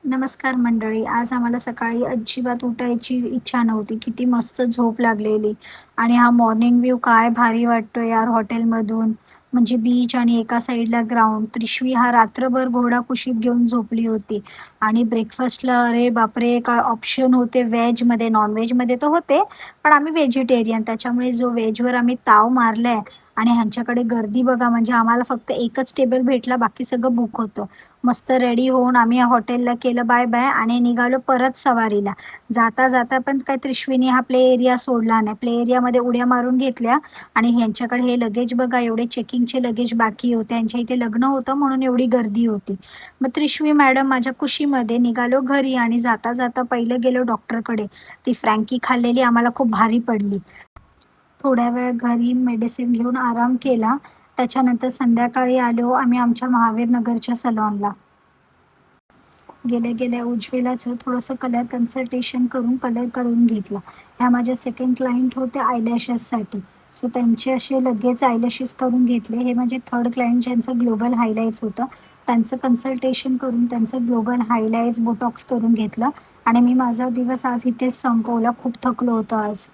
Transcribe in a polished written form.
नमस्कार मंडळी. आज आम्हाला सकाळी अजिबात उठायची इच्छा नव्हती. किती मस्त झोप लागलेली आणि हा मॉर्निंग व्ह्यू काय भारी वाटतो यार हॉटेलमधून. म्हणजे बीच आणि एका साईडला ग्राउंड. त्रिशवी हा रात्रभर घोडा कुशीत घेऊन झोपली होती आणि ब्रेकफास्टला अरे बापरे! काय ऑप्शन होते व्हेजमध्ये. नॉन-व्हेजमध्ये तर होते, पण आम्ही व्हेजिटेरियन त्याच्यामुळे जो व्हेजवर आम्ही ताव मारलाय आणि ह्यांच्याकडे गर्दी बघा म्हणजे आम्हाला फक्त एकच टेबल भेटला, बाकी सगळं बुक होतं. मस्त रेडी होऊन आम्ही हॉटेलला केलं बाय बाय आणि निघालो परत सवारीला. जाता जाता पण काय त्रिशवीने हा प्ले एरिया सोडला नाही. प्ले एरियामध्ये उड्या मारून घेतल्या आणि ह्यांच्याकडे हे लगेज बघा एवढे चेकिंगचे लगेज बाकी होते. यांच्या इथे लग्न होतं म्हणून एवढी गर्दी होती. मग त्रिशवी मॅडम माझ्या कुशीमध्ये निघालो घरी आणि जाता जाता पहिलं गेलो डॉक्टरकडे. ती फ्रँकी खाल्लेली आम्हाला खूप भारी पडली. थोड्या वेळ घरी मेडिसिन घेऊन आराम केला. त्याच्यानंतर संध्याकाळी आलो आम्ही आमच्या महावीर नगरच्या सलॉनला. गेल्या गेल्या उज्ज्वलाचं थोडंसं कलर कन्सल्टेशन करून कलर करून घेतला. ह्या माझ्या सेकंड क्लायंट होत्या आयलॅशेससाठी. सो त्यांचे असे लगेच आयलॅशेस करून घेतले. हे माझे थर्ड क्लायंट ज्यांचं ग्लोबल हायलाइट्स होतं. त्यांचं कन्सल्टेशन करून त्यांचं ग्लोबल हायलाइट्स, बोटॉक्स करून घेतलं आणि मी माझा दिवस आज इथेच संपवला. खूप थकलो होतो आज.